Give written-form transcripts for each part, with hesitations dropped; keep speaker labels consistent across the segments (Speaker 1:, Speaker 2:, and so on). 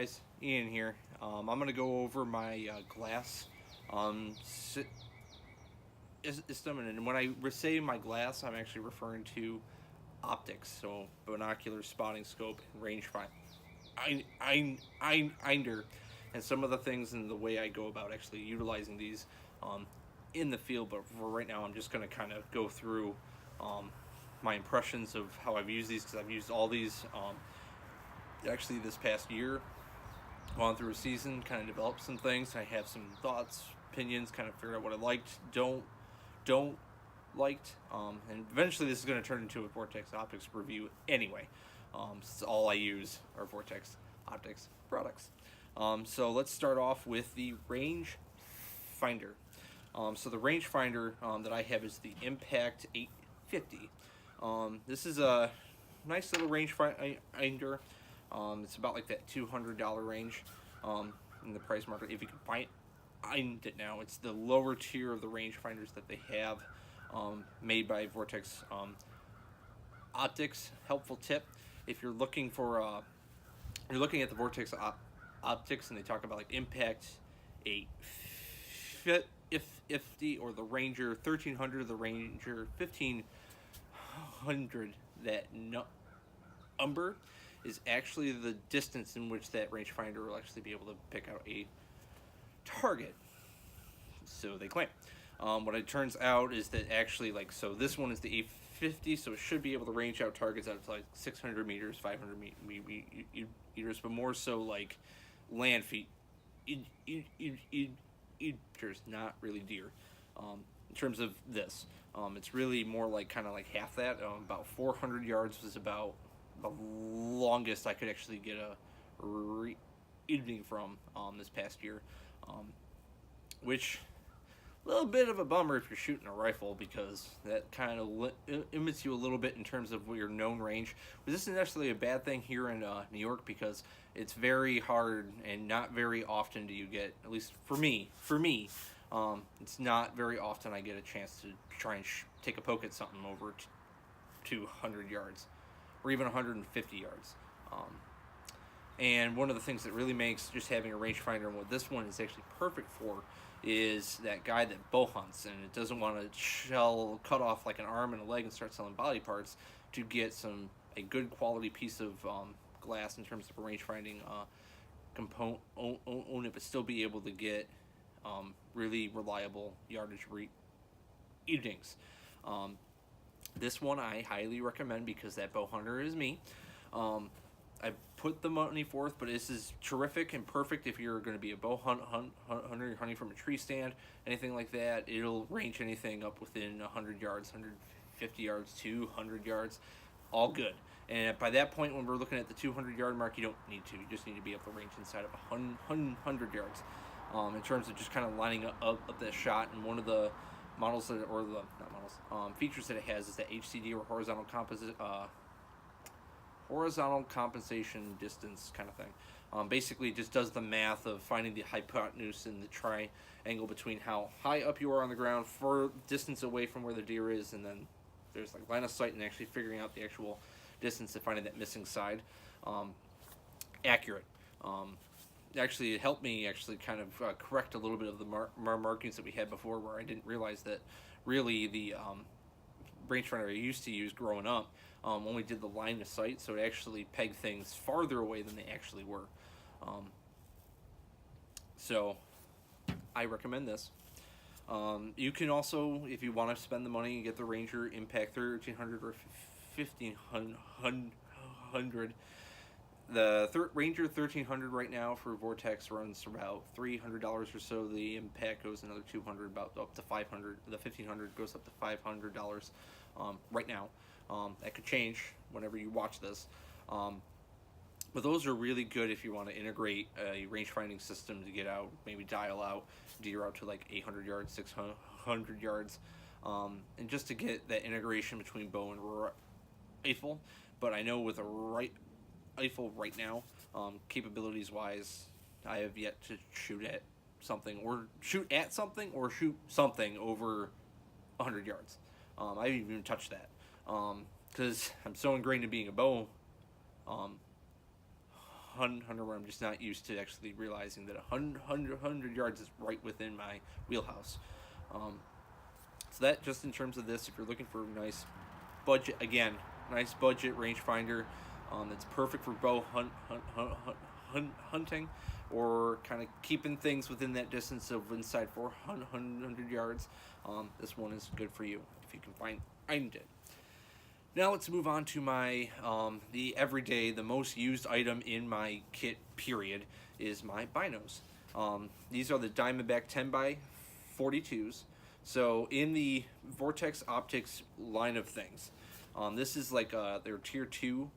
Speaker 1: guys, Ian here. I'm going to go over my glass system, and when I say my glass, I'm actually referring to optics, so binocular, spotting scope, and rangefinder, and some of the things and the way I go about actually utilizing these in the field. But for right now, I'm just going to kind of go through my impressions of how I've used these, because I've used all these actually this past year, gone through a season, kind of developed some things. I have some thoughts, opinions, kind of figured out what I liked, don't liked, and eventually this is going to turn into a Vortex Optics review anyway. So all I use are Vortex Optics products. So let's start off with the Rangefinder. So the Rangefinder that I have is the Impact 850. This is a nice little rangefinder. It's about like that $200 range in the price market, if you can find it now. It's the lower tier of the rangefinders that they have, made by Vortex Optics. Helpful tip: if you're looking for, you're looking at the Vortex Optics, and they talk about like Impact 850 or the Ranger 1300, the Ranger 1500. That number is actually the distance in which that rangefinder will actually be able to pick out a target, so they claim. What it turns out is that actually, like, so this one is the 850, so it should be able to range out targets out to like 600 meters, 500 meters, but more so like land feet, not really deer. In terms of this, it's really more like kind of like half that. About 400 yards was about the longest I could actually get a reading from this past year, which a little bit of a bummer if you're shooting a rifle, because that kind of limits you a little bit in terms of your known range. But this isn't necessarily a bad thing here in New York, because it's very hard and not very often do you get, at least for me, it's not very often I get a chance to try and take a poke at something over 200 yards or even 150 yards. And one of the things that really makes just having a rangefinder, and what this one is actually perfect for, is that guy that bow hunts and it doesn't want to cut off like an arm and a leg and start selling body parts to get a good quality piece of glass in terms of a rangefinding component, but still be able to get really reliable yardage readings. This one I highly recommend, because that bow hunter is me. I put the money forth, but this is terrific and perfect if you're going to be a bow hunter, you're hunting from a tree stand, anything like that. It'll range anything up within 100 yards, 150 yards, 200 yards, all good. And by that point, when we're looking at the 200 yard mark, you don't need to. You just need to be able to range inside of 100 yards. In terms of just kind of lining up that shot, and one of the models that, or the not models, features that it has is that HCD, or horizontal compensation distance kind of thing. Basically, it just does the math of finding the hypotenuse and the triangle between how high up you are on the ground for distance away from where the deer is, and then there's like line of sight and actually figuring out the actual distance and finding that missing side. Accurate. Actually, it helped me actually kind of correct a little bit of the markings that we had before, where I didn't realize that really the rangefinder I used to use growing up only did the line of sight, so it actually pegged things farther away than they actually were. So I recommend this. You can also, if you want to spend the money, get the Ranger Impact 1300 or 1500. The Ranger 1300 right now for Vortex runs about $300 or so. The Impact goes another $200, about up to $500. The 1500 goes up to $500 right now. That could change whenever you watch this. But those are really good if you want to integrate a range-finding system to get out, maybe dial out deer out to like 800 yards, 600 yards, and just to get that integration between bow and rifle. But I know with a rifle right now, capabilities wise, I have yet to shoot at something or shoot something over 100 yards. I haven't even touched that because I'm so ingrained in being a bow hunter where I'm just not used to actually realizing that 100 yards is right within my wheelhouse. So that just in terms of this, if you're looking for a nice budget, again, nice budget rangefinder that's perfect for bow hunting, or kind of keeping things within that distance of inside 400 yards, this one is good for you if you can find it. Now let's move on to my the everyday, the most used item in my kit period is my binos. These are the Diamondback 10x42s. So in the Vortex Optics line of things, this is like their tier 2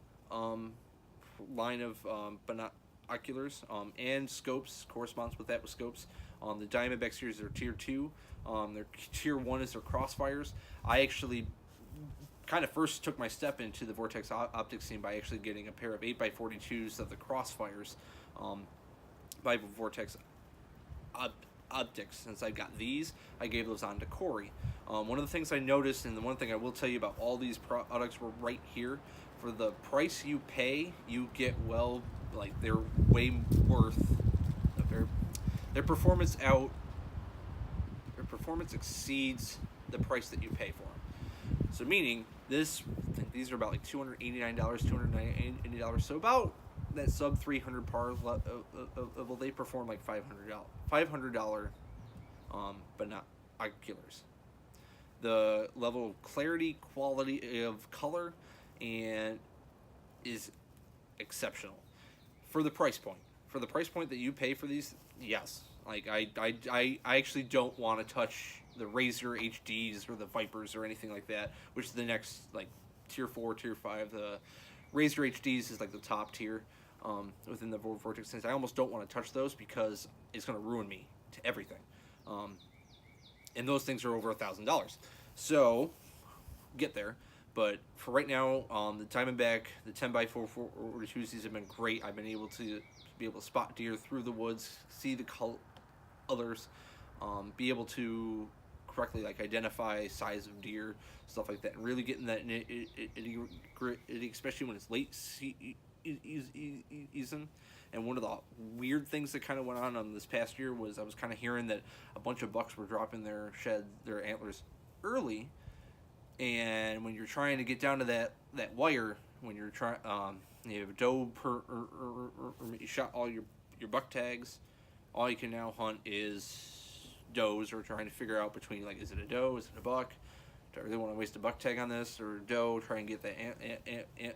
Speaker 1: line of binoculars, and scopes corresponds with that with scopes. The Diamondback series are tier 2. Their tier 1 is their crossfires. I actually kind of first took my step into the Vortex Optics scene by actually getting a pair of 8x42s of the crossfires by Vortex Optics. Since I got these, I gave those on to Corey. One of the things I noticed, and the one thing I will tell you about all these products were right here, for the price you pay, you get they're way worth their performance exceeds the price that you pay for them. So meaning these are about like $289, $290, so about that sub 300 par level. They perform like $500 binoculars. The level of clarity, quality of color, and is exceptional for the price point. For the price point that you pay for these, yes. Like I actually don't want to touch the Razor HDs or the Vipers or anything like that, which is the next like tier 4, tier 5. The Razor HDs is like the top tier within the Vortex sense. I almost don't want to touch those because it's going to ruin me to everything. And those things are over $1,000. So get there. But for right now, the Diamondback, the 10x42s, these have been great. I've been able to spot deer through the woods, see the colors, be able to correctly like identify size of deer, stuff like that, and really getting that nitty, especially when it's late season. And one of the weird things that kind of went on this past year was I was kind of hearing that a bunch of bucks were dropping their antlers early. And when you're trying to get down to that wire, when you're trying, you have a doe or you shot all your buck tags, all you can now hunt is does, or trying to figure out between like, is it a doe, is it a buck? Do I really want to waste a buck tag on this, or a doe? Try and get that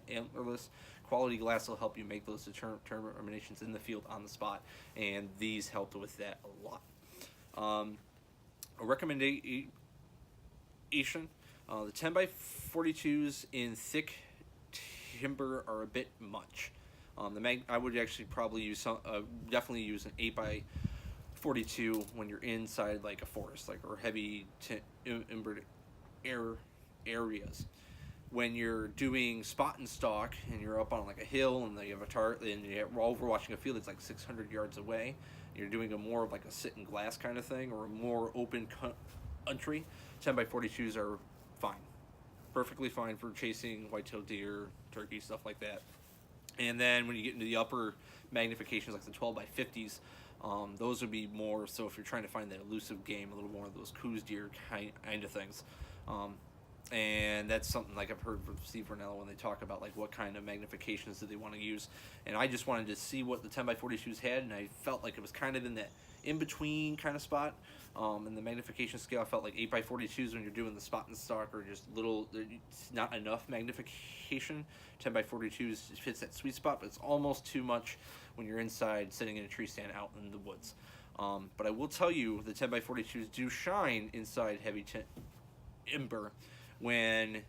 Speaker 1: antlerless. Quality glass will help you make those determinations in the field on the spot, and these helped with that a lot. A recommendation. The 10x42s in thick timber are a bit much. I would actually probably use definitely use an 8x42 when you're inside like a forest, like, or heavy timbered areas. When you're doing spot and stalk and you're up on like a hill and you have a target and you're overwatching a field that's like 600 yards away, and you're doing a more of like a sit and glass kind of thing, or a more open country, 10x42s are fine, perfectly fine for chasing white-tailed deer, turkey, stuff like that. And then when you get into the upper magnifications, like the 12x50s, those would be more so if you're trying to find that elusive game, a little more of those coos deer kind of things. And that's something like I've heard from Steve Vernello when they talk about like what kind of magnifications do they want to use. And I just wanted to see what the 10x42s had, and I felt like it was kind of in that in-between kind of spot. In the magnification scale, I felt like 8x42s when you're doing the spot and stalk are just it's not enough magnification. 10x42s fits that sweet spot, but it's almost too much when you're inside sitting in a tree stand out in the woods. But I will tell you, the 10x42s do shine inside heavy timber when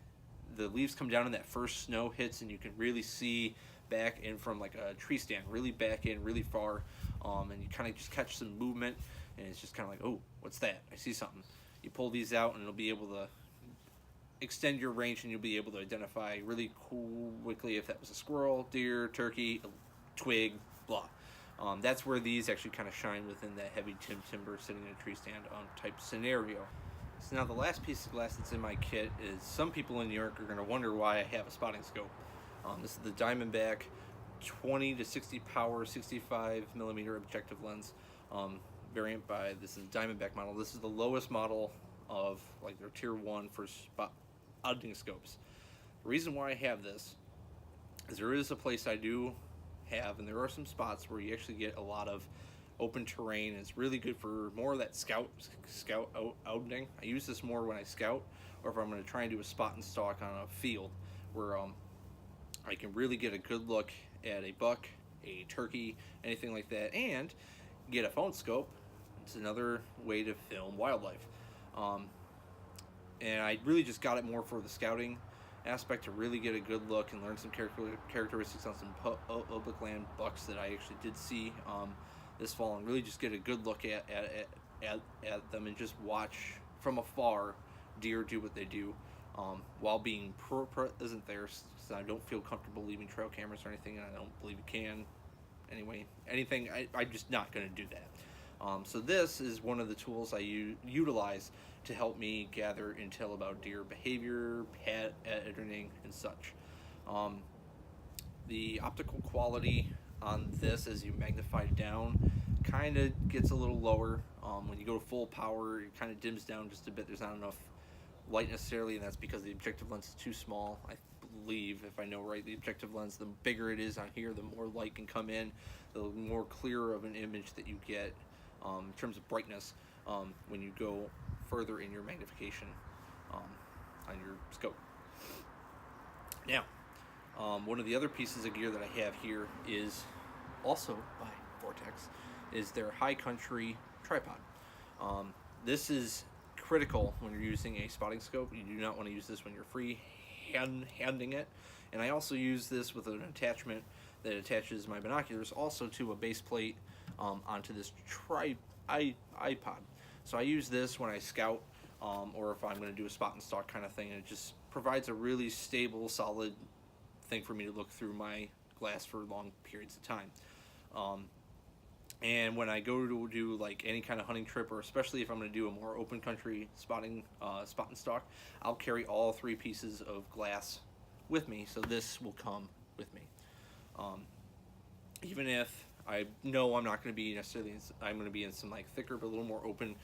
Speaker 1: the leaves come down and that first snow hits, and you can really see back in from like a tree stand, really back in, really far, and you kind of just catch some movement, and it's just kind of like, oh, what's that? I see something. You pull these out, and it'll be able to extend your range, and you'll be able to identify really quickly if that was a squirrel, deer, turkey, twig, blah. That's where these actually kind of shine within that heavy timber sitting in a tree stand type scenario. So now the last piece of glass that's in my kit is, some people in New York are going to wonder why I have a spotting scope. This is the Diamondback 20 to 60 power, 65 millimeter objective lens, variant by, this is Diamondback model. This is the lowest model of like their tier 1 for spotting scopes. The reason why I have this is there is a place I do have, and there are some spots where you actually get a lot of open terrain. It's really good for more of that scout outing. I use this more when I scout, or if I'm going to try and do a spot and stalk on a field where I can really get a good look at a buck, a turkey, anything like that, and get a phone scope. It's another way to film wildlife. And I really just got it more for the scouting aspect, to really get a good look and learn some characteristics on some public land bucks that I actually did see this fall, and really just get a good look at them and just watch from afar deer do what they do, while being present there. So I don't feel comfortable leaving trail cameras or anything, and I don't believe you can. Anyway, I'm just not going to do that. So this is one of the tools I utilize to help me gather intel about deer behavior, patterning, and such. The optical quality on this, as you magnify it down, kind of gets a little lower. When you go to full power, it kind of dims down just a bit. There's not enough light necessarily, and that's because the objective lens is too small. I believe, if I know right, the objective lens, the bigger it is on here, the more light can come in, the more clearer of an image that you get in terms of brightness when you go further in your magnification on your scope. Now, one of the other pieces of gear that I have here is also by Vortex, is their high country tripod. This is critical when you're using a spotting scope. You do not want to use this when you're free handing it. And I also use this with an attachment that attaches my binoculars also to a base plate onto this iPod. So I use this when I scout, or if I'm going to do a spot and stalk kind of thing, and it just provides a really stable, solid thing for me to look through my glass for long periods of time. And when I go to do like any kind of hunting trip, or especially if I'm going to do a more open country spot and stalk, I'll carry all 3 pieces of glass with me, so this will come with me. Even if I know I'm not going to be necessarily, I'm going to be in some like thicker but a little more open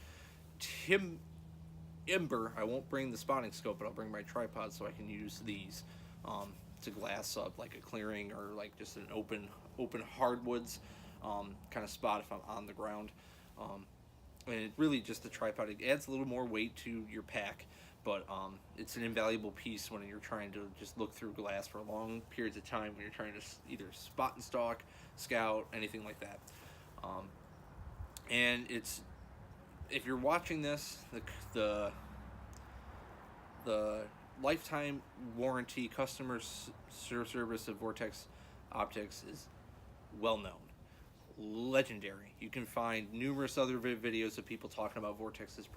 Speaker 1: timber, I won't bring the spotting scope, but I'll bring my tripod so I can use these to glass up like a clearing, or like just an open hardwoods kind of spot if I'm on the ground. And it really just, the tripod, it adds a little more weight to your pack, but it's an invaluable piece when you're trying to just look through glass for long periods of time, when you're trying to either spot and stalk, scout, anything like that. And it's, if you're watching this, the lifetime warranty customer service of Vortex Optics is well known, legendary. You can find numerous other videos of people talking about Vortex's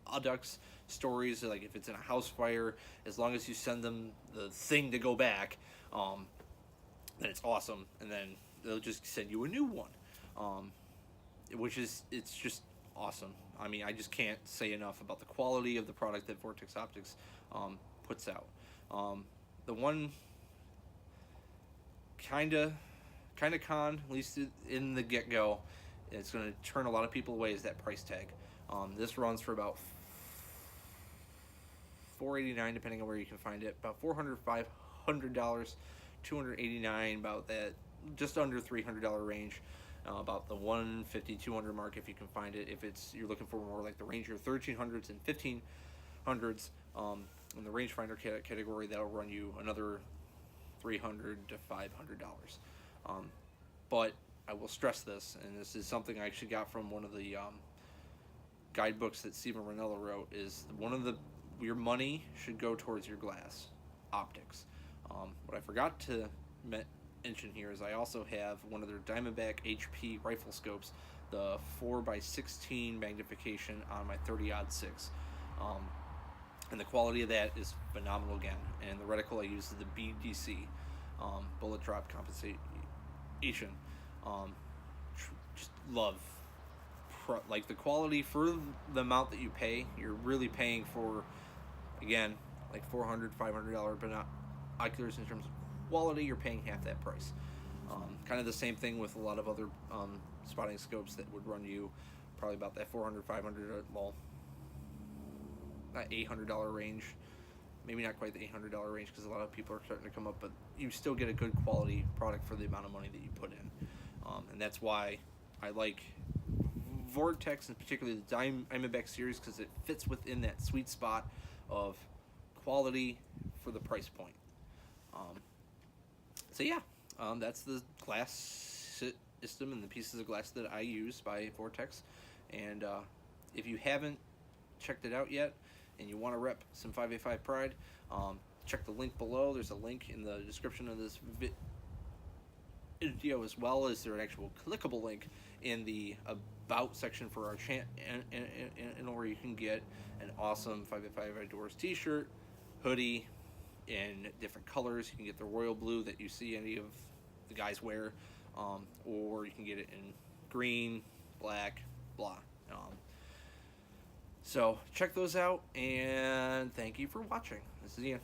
Speaker 1: products, stories, like if it's in a house fire, as long as you send them the thing to go back, then it's awesome, and then they'll just send you a new one, which is, it's just awesome. I mean, I just can't say enough about the quality of the product that Vortex Optics puts out. The one kind of con, at least in the get-go, it's going to turn a lot of people away, is that price tag. This runs for about $489, depending on where you can find it, about $400, $500, $289, about that, just under $300 range. About the $150, $200 mark if you can find it. If you're looking for more like the Ranger 1300s and 1500s, in the Rangefinder category, that'll run you another $300 to $500. But I will stress this, and this is something I actually got from one of the guidebooks that Stephen Ranella wrote, is your money should go towards your glass optics. What I forgot to mention here is I also have one of their Diamondback HP rifle scopes, the 4x16 magnification on my 30-06. And the quality of that is phenomenal again. And the reticle I use is the BDC, bullet drop compensation. Just love, like, the quality for the amount that you pay. You're really paying for, again, like $400, $500 binoculars in terms of quality, you're paying half that price. Kind of the same thing with a lot of other spotting scopes that would run you probably about that $400, $500, well, that $800 range. Maybe not quite the $800 range because a lot of people are starting to come up, but you still get a good quality product for the amount of money that you put in. And that's why I like Vortex, and particularly the Diamondback series, because it fits within that sweet spot of quality for the price point. So yeah, that's the glass system and the pieces of glass that I use by Vortex. And if you haven't checked it out yet and you want to rep some 585 Pride, check the link below. There's a link in the description of this video, as well as there's an actual clickable link in the about section for our channel, and where you can get an awesome 585 Outdoors t-shirt, hoodie in different colors. You can get the royal blue that you see any of the guys wear, or you can get it in green, black, blah. So check those out, and thank you for watching. This is Ian.